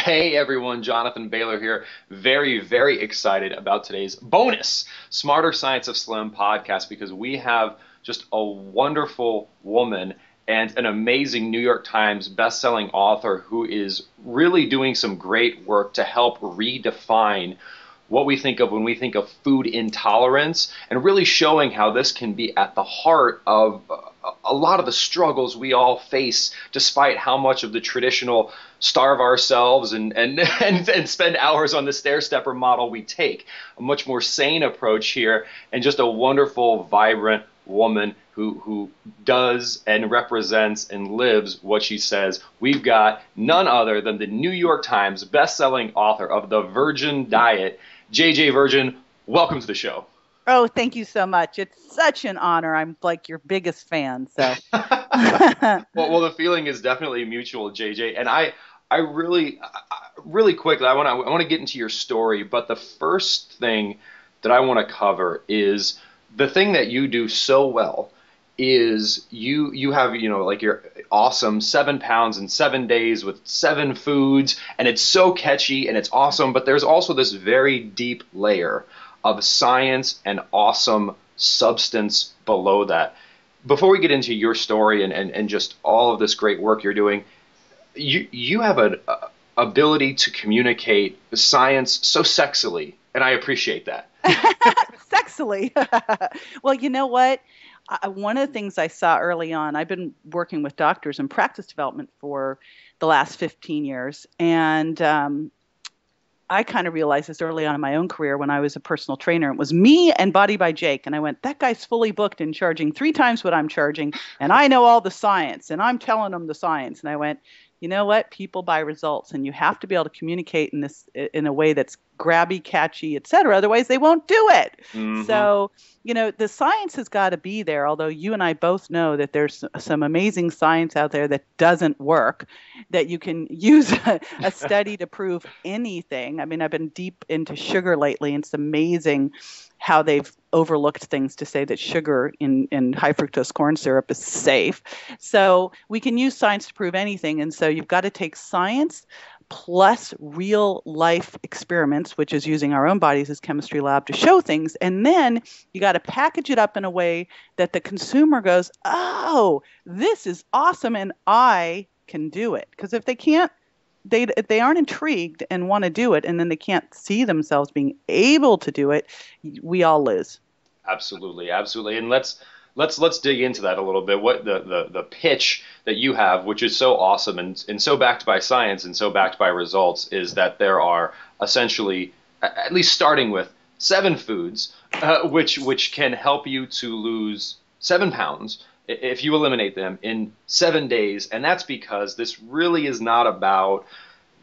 Hey everyone, Jonathan Bailor here. Very, very excited about today's bonus Smarter Science of Slim podcast because we have just a wonderful woman and an amazing New York Times bestselling author who is really doing some great work to help redefine what we think of when we think of food intolerance and really showing how this can be at the heart of a lot of the struggles we all face despite how much of the traditional starve ourselves and spend hours on the stair stepper model we take. A much more sane approach here and just a wonderful, vibrant woman who does and represents and lives what she says. We've got none other than the New York Times bestselling author of The Virgin Diet, JJ Virgin. Welcome to the show. Oh, thank you so much. It's such an honor. I'm like your biggest fan. So, well, the feeling is definitely mutual, JJ. And I really quickly, I want to get into your story. But the first thing that I want to cover is the thing that you do so well is you have, like your awesome 7 pounds in 7 days with 7 foods, and it's so catchy and it's awesome. But there's also this very deep layer of science and awesome substance below that. Before we get into your story and just all of this great work you're doing, you have an ability to communicate science so sexily, and I appreciate that. Sexily. Well, you know what? One of the things I saw early on, I've been working with doctors in practice development for the last 15 years, and I kind of realized this early on in my own career when I was a personal trainer. It was me and Body by Jake. And I went, that guy's fully booked and charging 3 times what I'm charging. And I know all the science and I'm telling them the science. And I went, you know what? People buy results, and you have to be able to communicate in a way that's grabby, catchy, et cetera. Otherwise, they won't do it. Mm-hmm. So, the science has got to be there, although you and I both know that there's some amazing science out there that doesn't work, that you can use a study to prove anything. I mean, I've been deep into sugar lately, and it's amazing how they've overlooked things to say that sugar in high fructose corn syrup is safe. So we can use science to prove anything. And so you've got to take science plus real life experiments, which is using our own bodies as chemistry lab to show things. And then you got to package it up in a way that the consumer goes, oh, this is awesome, and I can do it. Because if they can't, if they aren't intrigued and want to do it, and then they can't see themselves being able to do it, we all lose. Absolutely. And let's dig into that a little bit. What the pitch that you have, which is so awesome and so backed by science and so backed by results, is that there are essentially, at least starting with 7 foods, which can help you to lose 7 pounds if you eliminate them in 7 days. And that's because this really is not about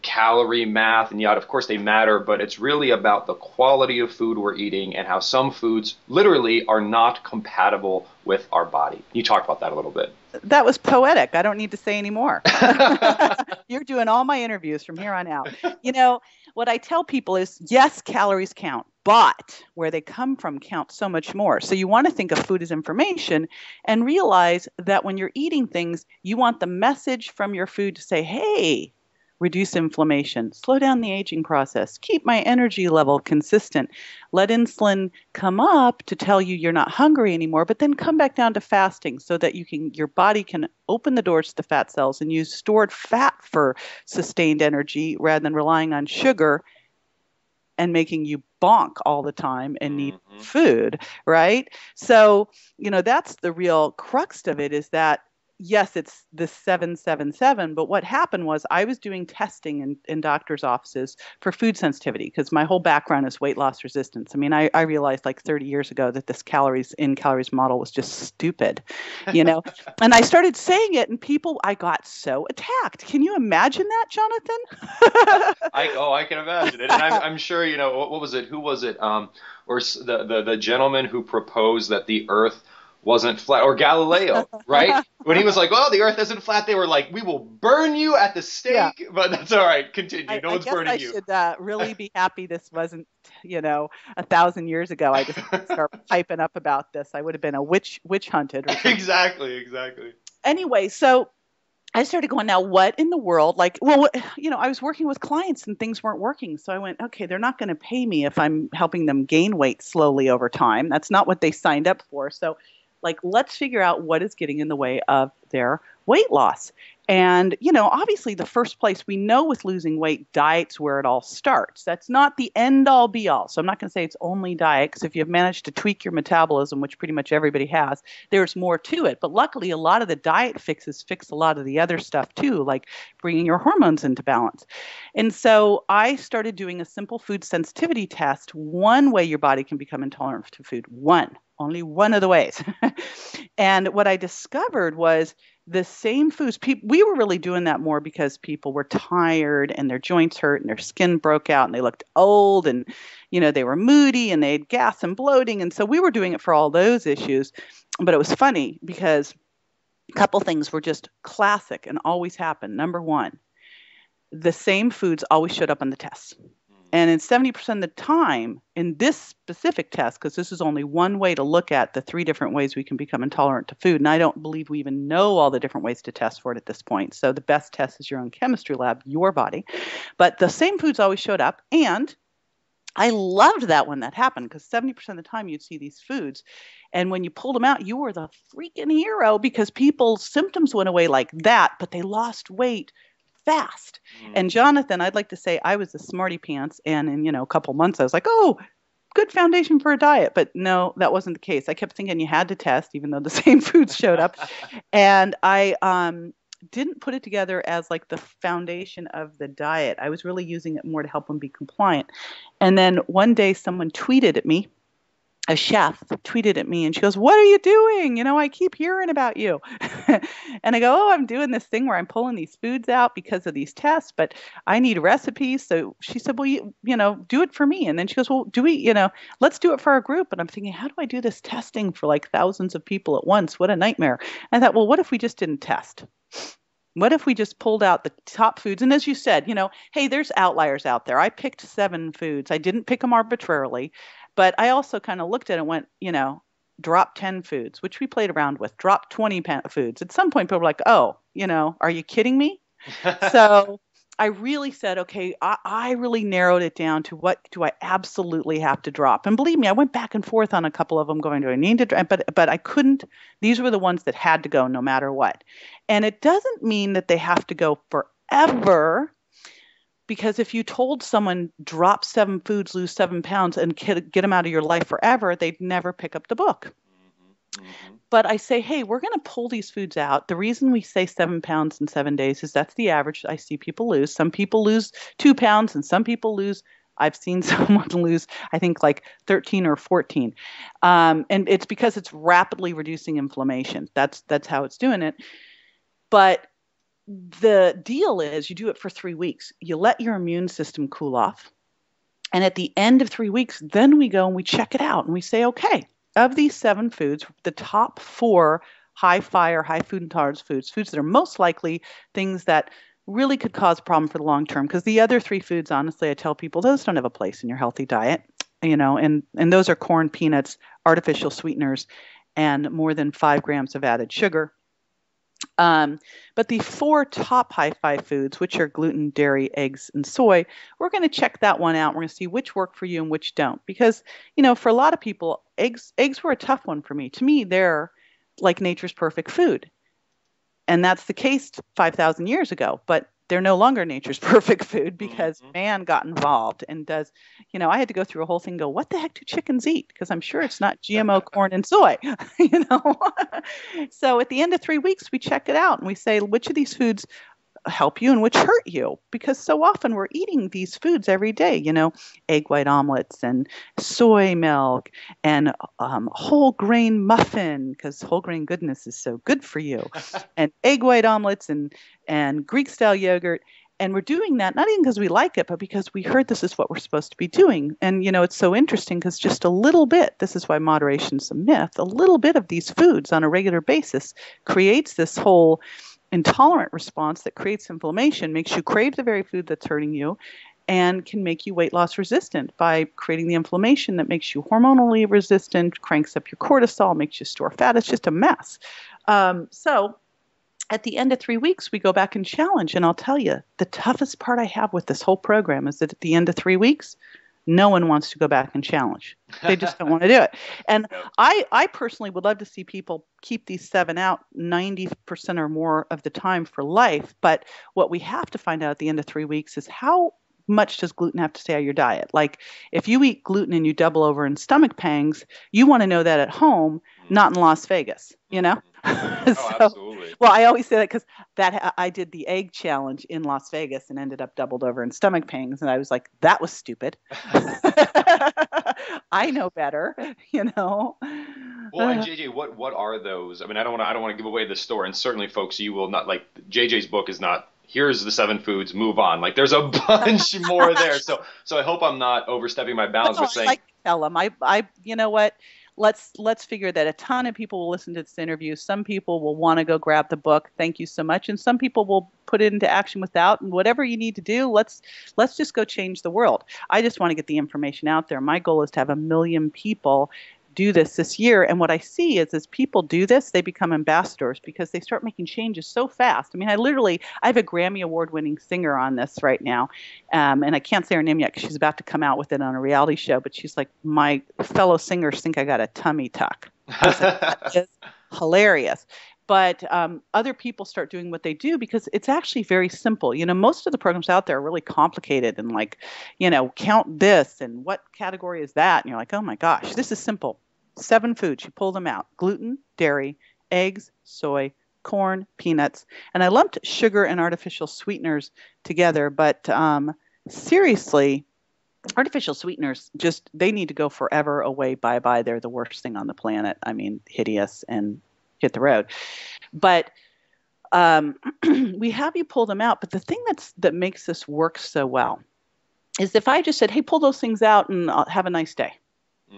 calorie math, and yet of course they matter, but it's really about the quality of food we're eating and how some foods literally are not compatible with our body. You talked about that a little bit. That was poetic. I don't need to say any more. You're doing all my interviews from here on out. What I tell people is, yes, calories count, but where they come from counts so much more. So you want to think of food as information and realize that when you're eating things, you want the message from your food to say, hey, reduce inflammation, slow down the aging process, keep my energy level consistent, let insulin come up to tell you you're not hungry anymore, but then come back down to fasting so that your body can open the doors to the fat cells and use stored fat for sustained energy rather than relying on sugar and making you bonk all the time and need food, right? So, that's the real crux of it, is that yes, it's the 777, but what happened was I was doing testing in doctors' offices for food sensitivity because my whole background is weight loss resistance. I mean, I realized like 30 years ago that this calories model was just stupid, and I started saying it, and I got so attacked. Can you imagine that, Jonathan? I can imagine it. And I'm sure, what was it? Who was it? Or the gentleman who proposed that the earth wasn't flat, or Galileo, right? When he was like, well, the earth isn't flat, they were like, we will burn you at the stake. Yeah. But that's all right. Continue. No one's burning you. I should really be happy this wasn't, 1,000 years ago. I just start piping up about this. I would have been a witch hunted. Exactly. Anyway, so I started going, now what in the world? Like, well, I was working with clients and things weren't working. So I went, okay, they're not going to pay me if I'm helping them gain weight slowly over time. That's not what they signed up for. So, like, let's figure out what is getting in the way of their weight loss. And, obviously the first place we know with losing weight, diet's where it all starts. That's not the end all be all. So I'm not going to say it's only diet, because if you've managed to tweak your metabolism, which pretty much everybody has, there's more to it. But luckily, a lot of the diet fixes fix a lot of the other stuff too, like bringing your hormones into balance. And so I started doing a simple food sensitivity test. One way your body can become intolerant to food, only one of the ways. And what I discovered was the same foods. We were really doing that more because people were tired and their joints hurt and their skin broke out and they looked old and, they were moody and they had gas and bloating. And so we were doing it for all those issues. But it was funny because a couple things were just classic and always happened. Number one, the same foods always showed up on the tests. And in 70% of the time, in this specific test, because this is only one way to look at the 3 different ways we can become intolerant to food, and I don't believe we even know all the different ways to test for it at this point. So the best test is your own chemistry lab, your body. But the same foods always showed up, and I loved that when that happened, because 70% of the time you'd see these foods, and when you pulled them out, you were the freaking hero, because people's symptoms went away like that, but they lost weight fast. And Jonathan, I'd like to say I was a smarty pants, and in a couple months I was like, oh, good foundation for a diet. But no, that wasn't the case. I kept thinking you had to test, even though the same foods showed up. And I didn't put it together as like the foundation of the diet. I was really using it more to help them be compliant. And then one day someone tweeted at me, a chef tweeted at me, and she goes, "What are you doing? I keep hearing about you." And I go, "Oh, I'm doing this thing where I'm pulling these foods out because of these tests, but I need recipes." So she said, "Well, do it for me." And then she goes, "Well, let's do it for our group." And I'm thinking, how do I do this testing for like thousands of people at once? What a nightmare. And I thought, well, what if we just didn't test? What if we just pulled out the top foods? And as you said, hey, there's outliers out there. I picked 7 foods. I didn't pick them arbitrarily. But I also kind of looked at it and went, drop 10 foods, which we played around with, drop 20 foods. At some point, people were like, oh, are you kidding me? So I really said, okay, I really narrowed it down to what do I absolutely have to drop? And believe me, I went back and forth on a couple of them going, do I need to, but I couldn't. These were the ones that had to go no matter what. And it doesn't mean that they have to go forever. Because if you told someone drop 7 foods, lose 7 pounds, and get them out of your life forever, they'd never pick up the book. But I say, hey, we're going to pull these foods out. The reason we say 7 pounds in 7 days is that's the average I see people lose. Some people lose 2 pounds, and some people I've seen someone lose, I think, like 13 or 14. And it's because it's rapidly reducing inflammation. That's how it's doing it. But the deal is you do it for 3 weeks. You let your immune system cool off. And at the end of 3 weeks, then we go and we check it out. And we say, okay, of these 7 foods, the top 4 high fire, high food intolerance foods that are most likely things that really could cause a problem for the long term. Because the other 3 foods, honestly, I tell people, those don't have a place in your healthy diet. And those are corn, peanuts, artificial sweeteners, and more than 5 grams of added sugar. But the 4 top high-fi foods, which are gluten, dairy, eggs, and soy, we're going to check that one out. We're going to see which work for you and which don't. Because, for a lot of people, eggs were a tough one for me. To me, they're like nature's perfect food. And that's the case 5,000 years ago. But they're no longer nature's perfect food because man got involved and does, I had to go through a whole thing, go, what the heck do chickens eat? Because I'm sure it's not GMO corn and soy, So at the end of 3 weeks, we check it out and we say, which of these foods help you and which hurt you? Because so often we're eating these foods every day, egg white omelets and soy milk and whole grain muffin, because whole grain goodness is so good for you, and egg white omelets and Greek style yogurt. And we're doing that not even because we like it, but because we heard this is what we're supposed to be doing. And, it's so interesting because just a little bit, this is why moderation's a myth, a little bit of these foods on a regular basis creates this whole intolerant response that creates inflammation, makes you crave the very food that's hurting you, and can make you weight loss resistant by creating the inflammation that makes you hormonally resistant, cranks up your cortisol, makes you store fat. It's just a mess. So At the end of 3 weeks, we go back and challenge. And I'll tell you, the toughest part I have with this whole program is that at the end of 3 weeks, no one wants to go back and challenge. They just don't want to do it. And Yep. I personally would love to see people keep these 7 out 90% or more of the time for life. But what we have to find out at the end of 3 weeks is how much does gluten have to stay out of your diet? Like if you eat gluten and you double over in stomach pangs, you want to know that at home, not in Las Vegas, you know? Oh, So, absolutely. well, I always say that because I did the egg challenge in Las Vegas and ended up doubled over in stomach pangs, and I was like, that was stupid. I know better, you know. Well, and JJ, what are those? I mean, I don't want to give away the store, and certainly, folks, you will not like JJ's book is not. Here's the 7 foods. Move on. Like, there's a bunch more there. So I hope I'm not overstepping my bounds No, with I saying, like to tell them. You know what? Let's figure that a ton of people will listen to this interview. Some people will want to go grab the book. Thank you so much. And some people will put it into action without. And whatever you need to do, let's just go change the world. I just want to get the information out there. My goal is to have 1 million people do this year. And what I see is as people do this, they become ambassadors because they start making changes so fast. I mean, I have a Grammy Award winning singer on this right now. And I can't say her name yet because she's about to come out with it on a reality show. But she's like, my fellow singers think I got a tummy tuck. I was like, that is hilarious. But other people start doing what they do because it's actually very simple. You know, most of the programs out there are really complicated and like, you know, count this and what category is that? And you're like, oh my gosh, this is simple. 7 foods, you pull them out: gluten, dairy, eggs, soy, corn, peanuts. And I lumped sugar and artificial sweeteners together, but seriously, artificial sweeteners they need to go forever away. Bye-bye. They're the worst thing on the planet. I mean, hideous, and hit the road. But we have you pull them out. But the thing that makes this work so well is if I just said, hey, pull those things out and have a nice day.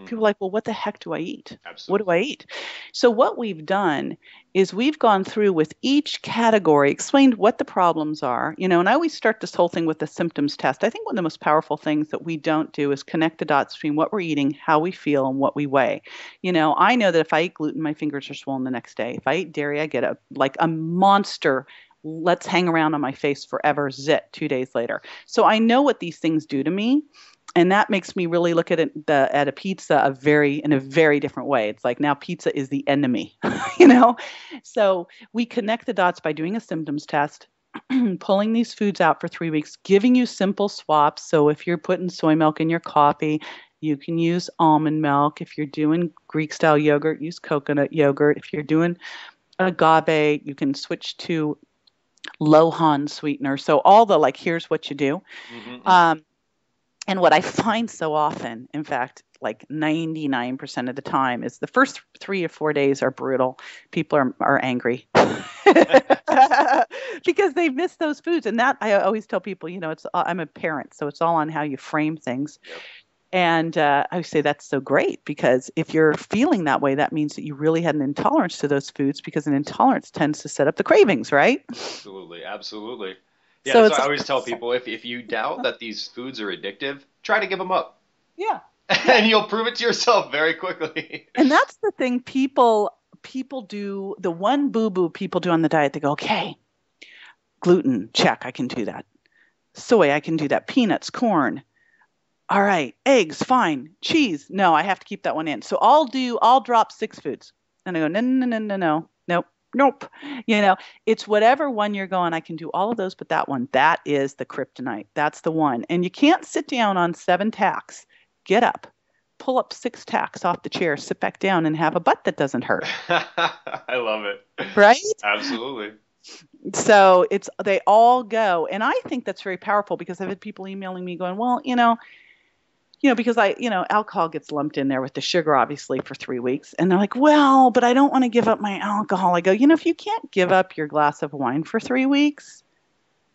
People are like, well, what the heck do I eat? Absolutely. What do I eat? So what we've done is we've gone through with each category, explained what the problems are, you know, and I always start this whole thing with the symptoms test. I think one of the most powerful things that we don't do is connect the dots between what we're eating, how we feel, and what we weigh. You know, I know that if I eat gluten, my fingers are swollen the next day. If I eat dairy, I get a monster let's hang around on my face forever zit 2 days later. So I know what these things do to me. And that makes me really look at a pizza in a very different way. It's like now pizza is the enemy, you know? So we connect the dots by doing a symptoms test, pulling these foods out for 3 weeks, giving you simple swaps. So if you're putting soy milk in your coffee, you can use almond milk. If you're doing Greek style yogurt, use coconut yogurt. If you're doing agave, you can switch to Lohan sweetener. So all the here's what you do. Mm-hmm. And what I find so often, in fact, like 99% of the time, is the first 3 or 4 days are brutal. People are angry because they miss those foods. And that I always tell people, you know, I'm a parent, so it's all on how you frame things. Yep. And I would say that's so great because if you're feeling that way, that means that you really had an intolerance to those foods because an intolerance tends to set up the cravings, right? Absolutely, absolutely. Yeah, So that's it's why I always tell people if you doubt that these foods are addictive, try to give them up. yeah. And you'll prove it to yourself very quickly. And that's the thing people do, the one boo-boo people do on the diet. They go, okay, gluten, check, I can do that. Soy, I can do that. Peanuts, corn. All right, eggs, fine. Cheese, no, I have to keep that one in. So I'll drop 6 foods. And I go, no, nope. You know, it's whatever one you're going, I can do all of those, but that one, that is the kryptonite. That's the one. And you can't sit down on 7 tacks. Get up, pull up 6 tacks off the chair, sit back down and have a butt that doesn't hurt. I love it. Right? Absolutely. So they all go. And I think that's very powerful because I've had people emailing me going, well, because alcohol gets lumped in there with the sugar, obviously, for 3 weeks. And they're like, well, but I don't want to give up my alcohol. I go, if you can't give up your glass of wine for 3 weeks,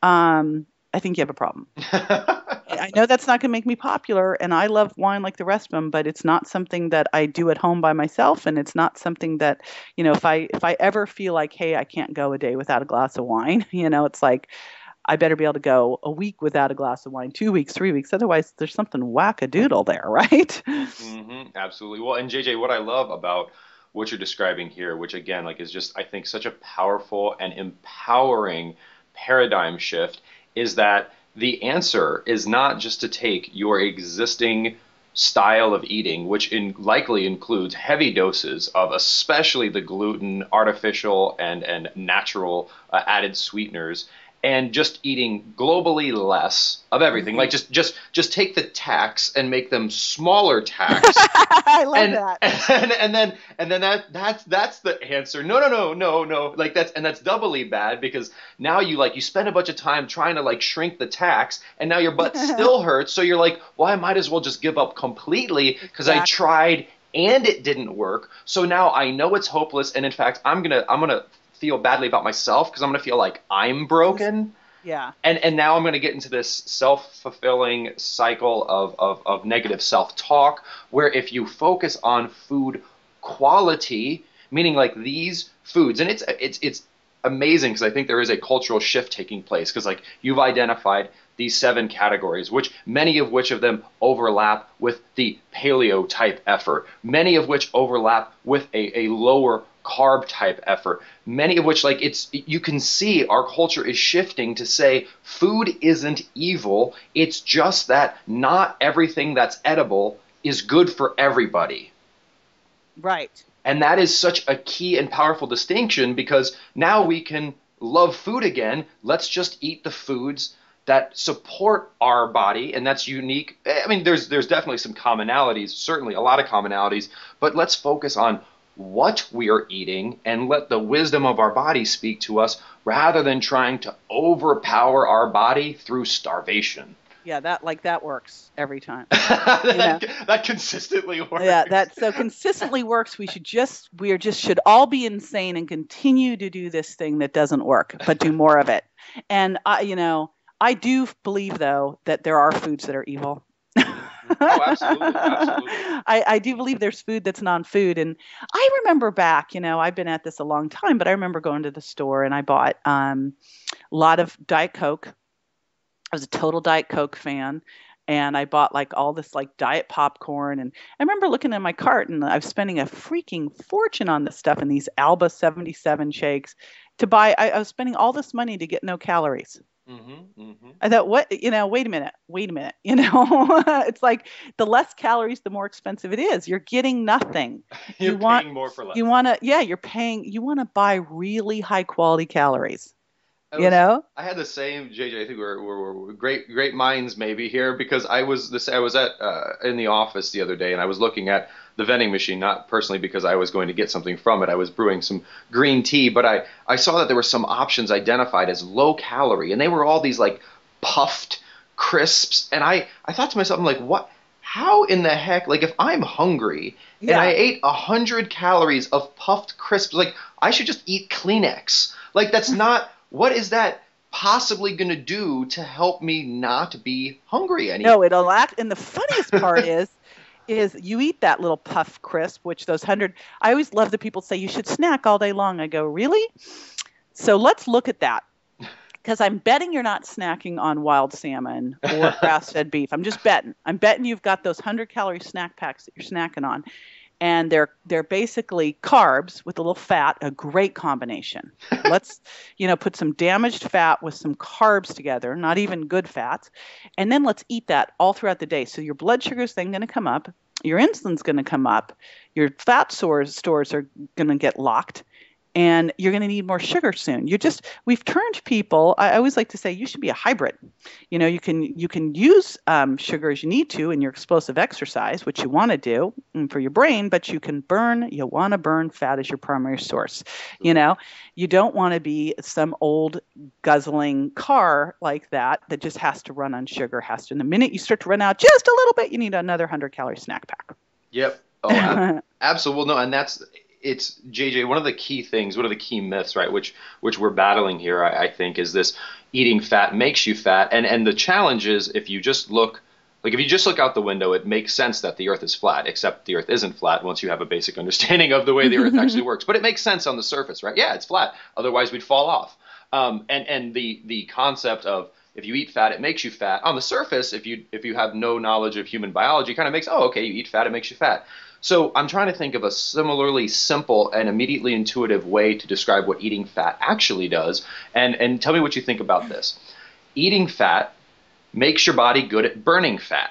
I think you have a problem. I know that's not going to make me popular, and I love wine like the rest of them, but it's not something that I do at home by myself, and it's not something that, if I ever feel like, hey, I can't go a day without a glass of wine, it's like, I better be able to go a week without a glass of wine, 2 weeks, 3 weeks. Otherwise, there's something wackadoodle there, right? Mm-hmm, absolutely. Well, and JJ, what I love about what you're describing here, which again, like is just, I think, such a powerful and empowering paradigm shift, is that the answer is not just to take your existing style of eating, which likely includes heavy doses of especially the gluten, artificial and natural added sweeteners, and just eating globally less of everything. Like just take the tax and make them smaller tax. I love and, that. And then that's the answer. No. Like that's doubly bad, because now you spend a bunch of time trying to like shrink the tax, and now your butt still hurts. So you're like, well, I might as well just give up completely, because I tried and it didn't work. So now I know it's hopeless, and in fact, I'm gonna feel badly about myself, because I'm gonna feel like I'm broken. Yeah. And now I'm going to get into this self-fulfilling cycle of negative self-talk, where if you focus on food quality, meaning like these foods, and it's amazing, because I think there is a cultural shift taking place, because like you've identified these 7 categories, many of which of them overlap with the paleo type effort, many of which overlap with a lower carb type effort, many of which, like, you can see our culture is shifting to say food isn't evil, it's just that not everything that's edible is good for everybody. Right. And that is such a key and powerful distinction, because now we can love food again. Let's just eat the foods that support our body, and that's unique. I mean, there's definitely some commonalities, certainly a lot of commonalities, but let's focus on what we are eating and let the wisdom of our body speak to us, rather than trying to overpower our body through starvation. Yeah, that works every time. That consistently works. Yeah, that so consistently works. We should all be insane and continue to do this thing that doesn't work, but do more of it. And I do believe, though, that there are foods that are evil. Oh, absolutely. I do believe there's food that's non-food. And I remember back, I've been at this a long time, but I remember going to the store and I bought a lot of Diet Coke. I was a total Diet Coke fan. And I bought like all this like diet popcorn. And I remember looking at my cart, and I was spending a freaking fortune on this stuff, and these Alba 77 shakes to buy. I was spending all this money to get no calories. I thought, wait a minute. It's like the less calories, the more expensive it is. You're getting nothing. You're paying more for less. You're paying, you want to buy really high quality calories. I had the same, JJ. I think we're great minds maybe here, because I was at in the office the other day, and I was looking at the vending machine, not personally because I was going to get something from it. I was brewing some green tea, but I saw that there were some options identified as low calorie, and they were all these like puffed crisps, and I thought to myself, I'm like, what? How in the heck? Like, if I'm hungry and I ate 100 calories of puffed crisps, like I should just eat Kleenex. Like, that's not. What is that possibly going to do to help me not be hungry anymore? No, it'll act. And the funniest part is you eat that little puff crisp, which those 100, I always love that people say you should snack all day long. I go, really? So let's look at that. Because I'm betting you're not snacking on wild salmon or grass-fed beef. I'm just betting. I'm betting you've got those 100-calorie snack packs that you're snacking on. And they're basically carbs with a little fat, a great combination. Let's, put some damaged fat with some carbs together, not even good fats. And then let's eat that all throughout the day. So your blood sugar's then going to come up, your insulin's going to come up, your fat stores are going to get locked, and you're going to need more sugar soon. We've turned people. I always like to say you should be a hybrid. You can use sugar as you need to in your explosive exercise, which you want to do for your brain, but you want to burn fat as your primary source. You don't want to be some old guzzling car like that just has to run on sugar. And the minute you start to run out just a little bit, you need another 100-calorie snack pack. Yep. Oh, absolutely. Well, no, and it's JJ, one of the key myths, right, which we're battling here, I think, is this eating fat makes you fat. And the challenge is, if you just look out the window, it makes sense that the earth is flat, except the earth isn't flat once you have a basic understanding of the way the earth actually works. But it makes sense on the surface, right? Yeah, it's flat. Otherwise we'd fall off. And the concept of if you eat fat, it makes you fat. On the surface, if you have no knowledge of human biology, it kind of makes, oh, okay, you eat fat, it makes you fat. So I'm trying to think of a similarly simple and immediately intuitive way to describe what eating fat actually does. And tell me what you think about this. Eating fat makes your body good at burning fat.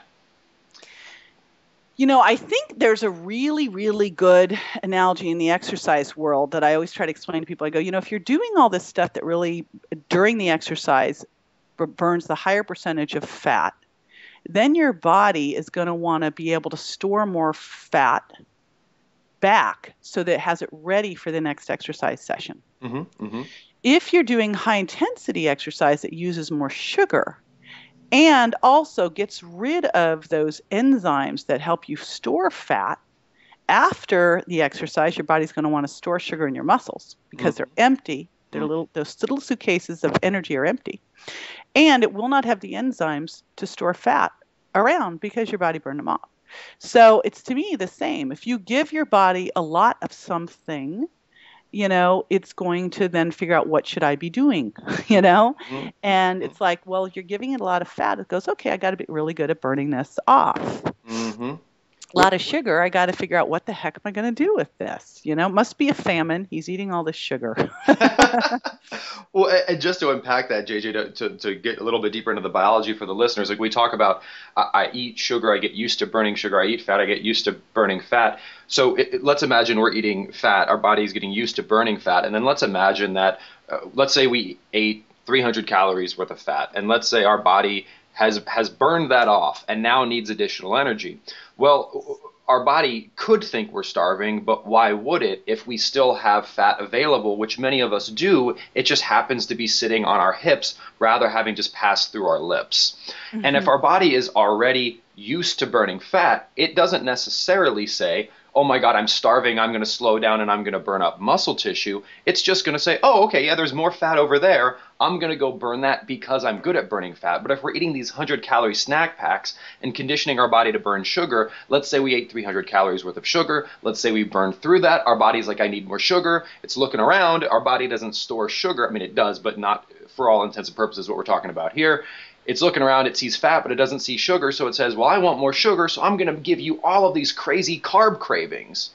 I think there's a really, really good analogy in the exercise world that I always try to explain to people. I go, if you're doing all this stuff that really, during the exercise, burns the higher percentage of fat, then your body is going to want to be able to store more fat back so that it has it ready for the next exercise session. Mm-hmm, mm-hmm. If you're doing high intensity exercise that uses more sugar, and also gets rid of those enzymes that help you store fat, after the exercise, your body's going to want to store sugar in your muscles because they're empty. Those little suitcases of energy are empty. And it will not have the enzymes to store fat around because your body burned them off. So it's, to me, the same. If you give your body a lot of something, it's going to then figure out, what should I be doing, Mm-hmm. And it's like, well, you're giving it a lot of fat. It goes, okay, I got to be really good at burning this off. Mm-hmm. A lot of sugar, I got to figure out, what the heck am I going to do with this? It must be a famine. He's eating all this sugar. Well, and just to unpack that, JJ, to get a little bit deeper into the biology for the listeners, like we talk about, I eat sugar, I get used to burning sugar. I eat fat, I get used to burning fat. So let's imagine we're eating fat. Our body's getting used to burning fat. And then let's imagine that, let's say we ate 300 calories worth of fat. And let's say our body has burned that off and now needs additional energy. Well, our body could think we're starving, but why would it if we still have fat available, which many of us do? It just happens to be sitting on our hips rather having just passed through our lips. Mm-hmm. And if our body is already used to burning fat, it doesn't necessarily say, oh my God, I'm starving, I'm going to slow down and I'm going to burn up muscle tissue. It's just going to say, oh, okay, yeah, there's more fat over there. I'm going to go burn that because I'm good at burning fat. But if we're eating these 100-calorie snack packs and conditioning our body to burn sugar, let's say we ate 300 calories worth of sugar. Let's say we burned through that. Our body's like, I need more sugar. It's looking around. Our body doesn't store sugar. I mean, it does, but not for all intents and purposes what we're talking about here. It's looking around, it sees fat, but it doesn't see sugar, so it says, well, I want more sugar, so I'm going to give you all of these crazy carb cravings.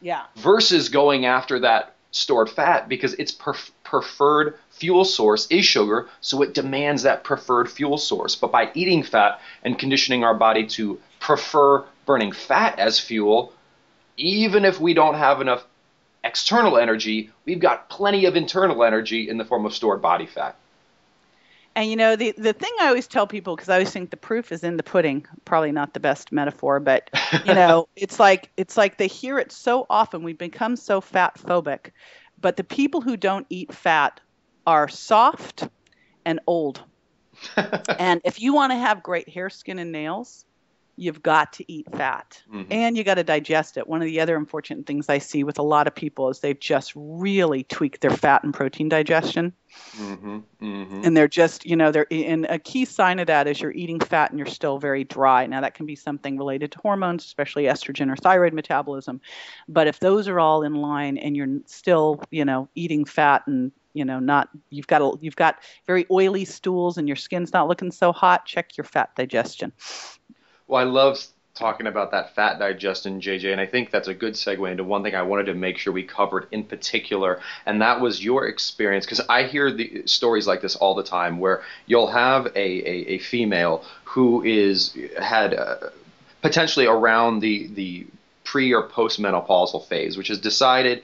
Yeah. Versus going after that stored fat because its preferred fuel source is sugar, so it demands that preferred fuel source. But by eating fat and conditioning our body to prefer burning fat as fuel, even if we don't have enough external energy, we've got plenty of internal energy in the form of stored body fat. And the thing I always tell people, because I always think the proof is in the pudding, probably not the best metaphor, but it's like they hear it so often. We've become so fat phobic, but the people who don't eat fat are soft and old. And if you want to have great hair, skin, and nails, you've got to eat fat. Mm-hmm. And you got to digest it. One of the other unfortunate things I see with a lot of people is they've just really tweaked their fat and protein digestion. Mm-hmm. Mm-hmm. And they're just, and a key sign of that is you're eating fat and you're still very dry. Now, that can be something related to hormones, especially estrogen or thyroid metabolism. But if those are all in line and you're still, eating fat and, you've got very oily stools and your skin's not looking so hot, check your fat digestion. Well, I love talking about that fat digestion, JJ, and I think that's a good segue into one thing I wanted to make sure we covered in particular, and that was your experience, because I hear the stories like this all the time where you'll have a female who had potentially around the pre or postmenopausal phase, which has decided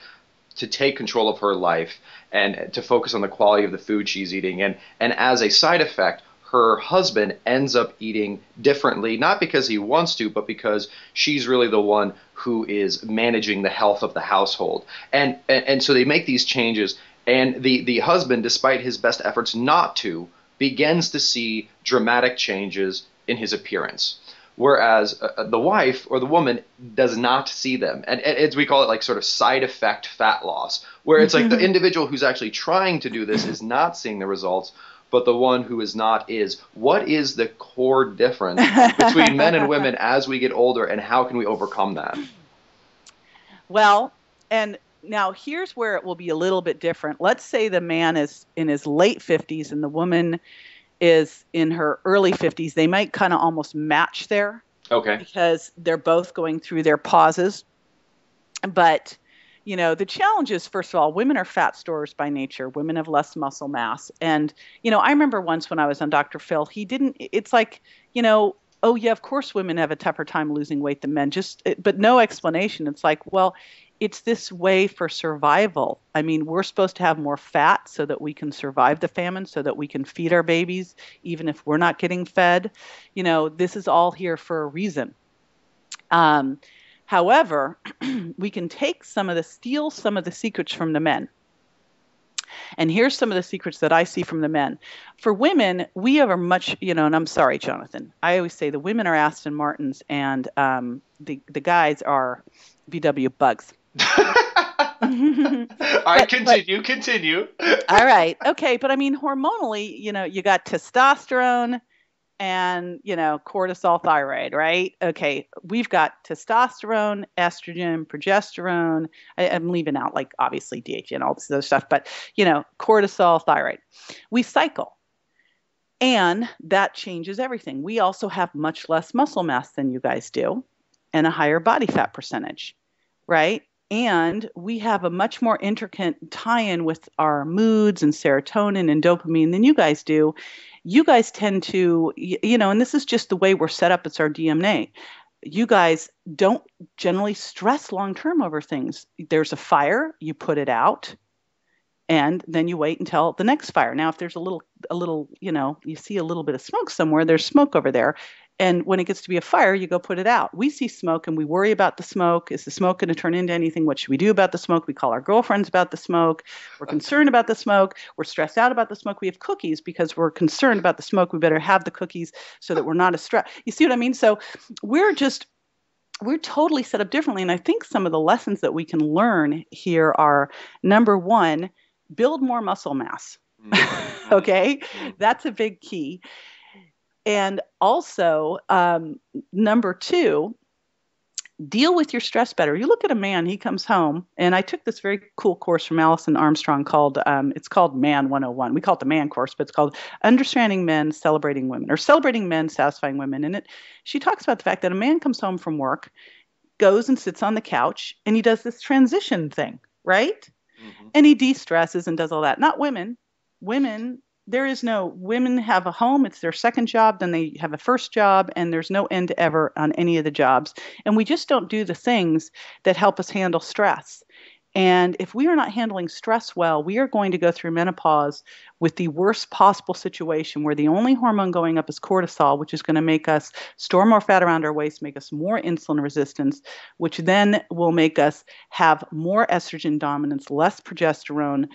to take control of her life and to focus on the quality of the food she's eating, and as a side effect, her husband ends up eating differently, not because he wants to, but because she's really the one who is managing the health of the household. And so they make these changes, and the husband, despite his best efforts not to, begins to see dramatic changes in his appearance. Whereas the wife or the woman does not see them. And as we call it, like sort of side effect fat loss, where it's like the individual who's actually trying to do this is not seeing the results, but the one who is not is. What is the core difference between men and women as we get older, and how can we overcome that? Well, and now here's where it will be a little bit different. Let's say the man is in his late 50s and the woman is in her early 50s. They might kind of almost match there. Okay. Because they're both going through their pauses. But, the challenge is, first of all, women are fat storers by nature. Women have less muscle mass. And, I remember once when I was on Dr. Phil, it's like, oh yeah, of course women have a tougher time losing weight than men, but no explanation. It's like, well, it's this way for survival. I mean, we're supposed to have more fat so that we can survive the famine, so that we can feed our babies, even if we're not getting fed. This is all here for a reason. However, we can steal some of the secrets from the men. And here's some of the secrets that I see from the men. For women, we have a much, and I'm sorry, Jonathan, I always say the women are Aston Martins and the guys are VW Bugs. Continue. All right. Okay. But I mean, hormonally, you got testosterone and, cortisol, thyroid, right? Okay. We've got testosterone, estrogen, progesterone. I'm leaving out like obviously DHA and all this other stuff, but, cortisol, thyroid. We cycle. And that changes everything. We also have much less muscle mass than you guys do and a higher body fat percentage, right? And we have a much more intricate tie-in with our moods and serotonin and dopamine than you guys do. You guys tend to, and this is just the way we're set up. It's our DNA. You guys don't generally stress long-term over things. There's a fire, you put it out, and then you wait until the next fire. Now, if there's a little, you see a little bit of smoke somewhere, there's smoke over there. And when it gets to be a fire, you go put it out. We see smoke and we worry about the smoke. Is the smoke going to turn into anything? What should we do about the smoke? We call our girlfriends about the smoke. We're concerned about the smoke. We're stressed out about the smoke. We have cookies because we're concerned about the smoke. We better have the cookies so that we're not as stressed. You see what I mean? So we're totally set up differently. And I think some of the lessons that we can learn here are, number one, build more muscle mass. Okay? That's a big key. And also, number two, deal with your stress better. You look at a man, he comes home, and I took this very cool course from Alison Armstrong called, it's called Man 101. We call it the Man course, but it's called Understanding Men, Celebrating Women, or Celebrating Men, Satisfying Women. And she talks about the fact that a man comes home from work, goes and sits on the couch, and he does this transition thing, right? Mm-hmm. And he de-stresses and does all that. Not women. Women have a home, it's their second job, then they have a first job, and there's no end to ever on any of the jobs. And we just don't do the things that help us handle stress. And if we are not handling stress well, we are going to go through menopause with the worst possible situation where the only hormone going up is cortisol, which is going to make us store more fat around our waist, make us more insulin resistance, which then will make us have more estrogen dominance, less progesterone,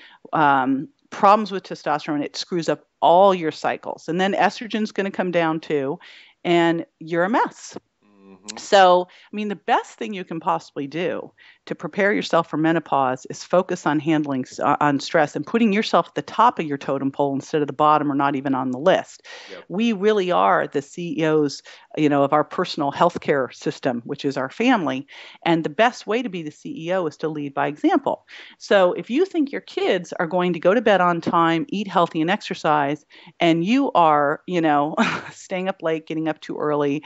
problems with testosterone. It screws up all your cycles. And then estrogen's going to come down too, and you're a mess. Mm-hmm. So, I mean, the best thing you can possibly do to prepare yourself for menopause is focus on handling on stress and putting yourself at the top of your totem pole instead of the bottom or not even on the list. Yep. We really are the CEOs, of our personal healthcare system, which is our family. And the best way to be the CEO is to lead by example. So if you think your kids are going to go to bed on time, eat healthy and exercise, and you are, staying up late, getting up too early,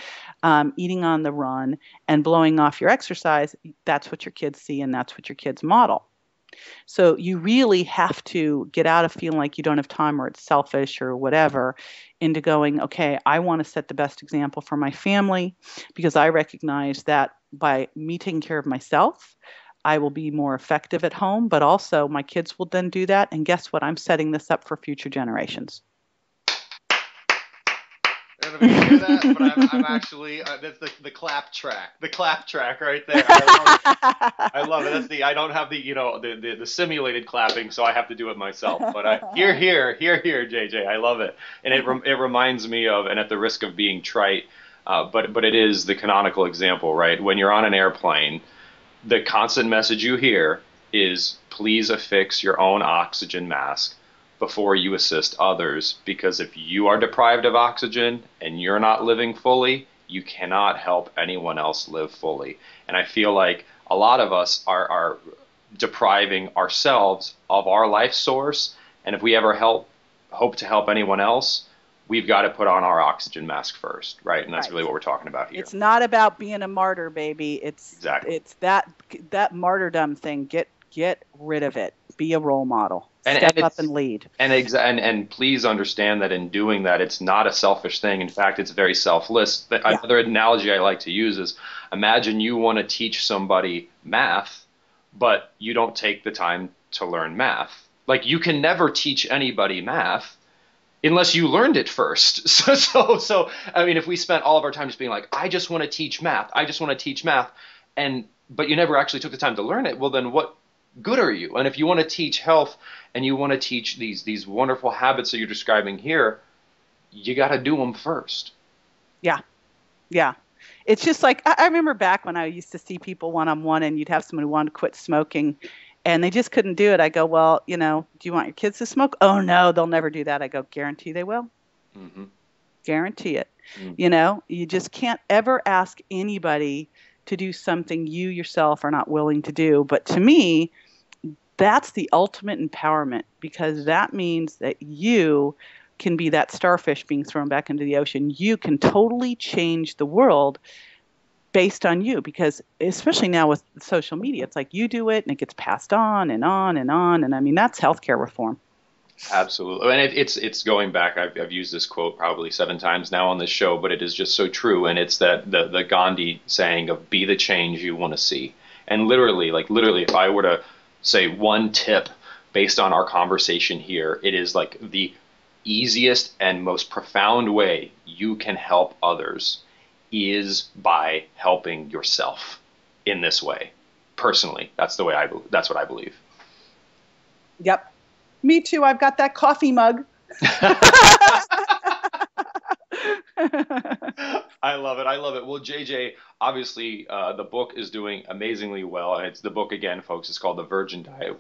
eating on the run, and blowing off your exercise, that's what your kids see and that's what your kids model. So you really have to get out of feeling like you don't have time or it's selfish or whatever into going, okay, I want to set the best example for my family because I recognize that by me taking care of myself, I will be more effective at home, but also my kids will then do that. And guess what? I'm setting this up for future generations. I don't know if you hear that, but I'm actually that's the clap track right there. I love it. That's I don't have the simulated clapping, so I have to do it myself. But here, JJ, I love it, and it reminds me of, and at the risk of being trite, but it is the canonical example, right? When you're on an airplane, the constant message you hear is please affix your own oxygen mask before you assist others, because if you are deprived of oxygen and you're not living fully, you cannot help anyone else live fully. And I feel like a lot of us are depriving ourselves of our life source, and if we ever hope to help anyone else, we've got to put on our oxygen mask first, right? And that's Right. really what we're talking about here. It's not about being a martyr, baby. Exactly. It's that martyrdom thing. Get rid of it. Be a role model. And Step up it's and lead. and please understand that in doing that, it's not a selfish thing. In fact, it's very selfless. Yeah. Another analogy I like to use is, imagine you want to teach somebody math, but you don't take the time to learn math. Like, you can never teach anybody math unless you learned it first. So I mean, if we spent all of our time just being like, I just want to teach math, I just want to teach math, but you never actually took the time to learn it, well, then what good are you? And if you want to teach health and you want to teach these wonderful habits that you're describing here, you got to do them first. Yeah. Yeah. It's just like, I remember back when I used to see people one-on-one and you'd have someone who wanted to quit smoking and they just couldn't do it. I go, well, do you want your kids to smoke? Oh, no, they'll never do that. I go, guarantee they will. Mm-hmm. Guarantee it. Mm-hmm. You just can't ever ask anybody to do something you yourself are not willing to do. But to me, that's the ultimate empowerment, because that means that you can be that starfish being thrown back into the ocean. You can totally change the world based on you, because especially now with social media, it's like you do it and it gets passed on and on and on. And I mean, that's healthcare reform. Absolutely. And it's going back. I've used this quote probably 7 times now on this show, but it is just so true. And it's that the Gandhi saying of be the change you want to see. And literally, if I were to say one tip based on our conversation here, it is like the easiest and most profound way you can help others is by helping yourself in this way. Personally, that's what I believe. Yep. Me too. I've got that coffee mug. I love it. I love it. Well, JJ, obviously, the book is doing amazingly well, and it's the book again, folks. It's called The Virgin Diet,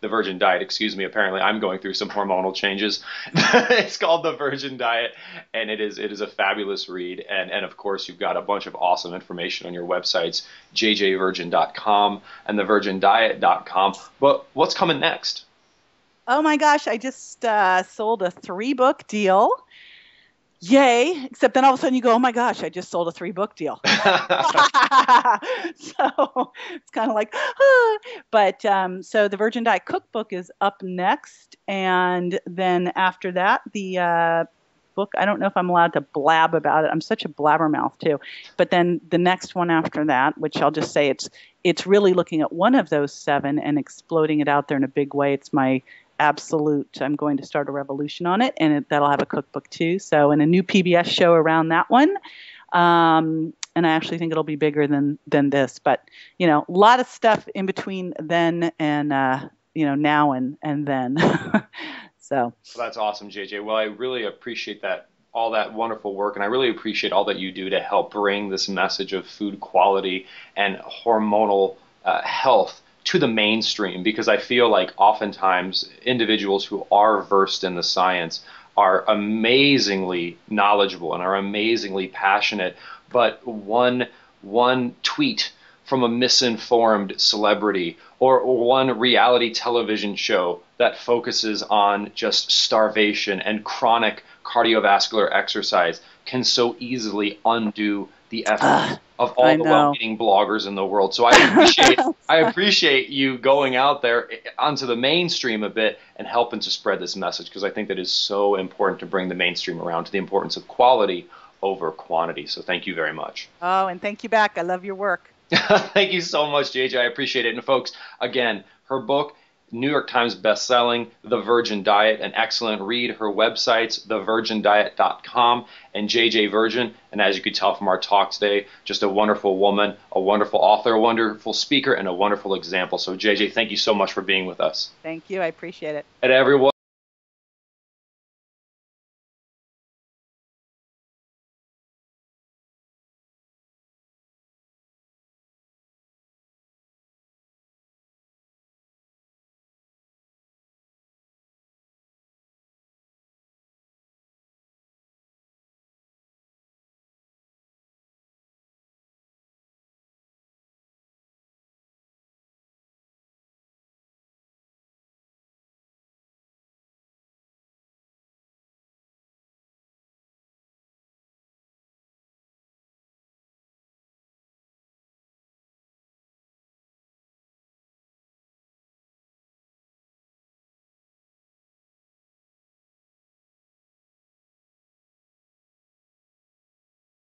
The Virgin Diet. Excuse me. Apparently, I'm going through some hormonal changes. It's called The Virgin Diet, and it is a fabulous read. And of course, you've got a bunch of awesome information on your websites, jjvirgin.com and thevirgindiet.com. But what's coming next? Oh my gosh, I just sold a 3-book deal. Yay. Except then all of a sudden you go, oh my gosh, I just sold a 3-book deal. So it's kind of like, But so the Virgin Diet Cookbook is up next. And then after that, the book, I don't know if I'm allowed to blab about it. I'm such a blabbermouth too. But then the next one after that, which I'll just say it's really looking at one of those 7 and exploding it out there in a big way. It's my absolute, I'm going to start a revolution on it, and that'll have a cookbook too. So, and a new PBS show around that one. And I actually think it'll be bigger than this, but a lot of stuff in between then and now and then. So well, that's awesome, JJ. Well, I really appreciate all that wonderful work, and I really appreciate all that you do to help bring this message of food quality and hormonal health to the mainstream, because I feel like oftentimes individuals who are versed in the science are amazingly knowledgeable and are amazingly passionate, but one tweet from a misinformed celebrity or one reality television show that focuses on just starvation and chronic cardiovascular exercise can so easily undo the efforts of all the well-meaning bloggers in the world. So I appreciate you going out there onto the mainstream a bit and helping to spread this message, because I think that is so important to bring the mainstream around to the importance of quality over quantity. So thank you very much. Oh, and thank you back. I love your work. Thank you so much, JJ. I appreciate it. And folks, again, her book, New York Times bestselling, The Virgin Diet, an excellent read. Her websites, thevirgindiet.com and JJ Virgin. And as you could tell from our talk today, just a wonderful woman, a wonderful author, a wonderful speaker, and a wonderful example. So JJ, thank you so much for being with us. Thank you. I appreciate it. And everyone.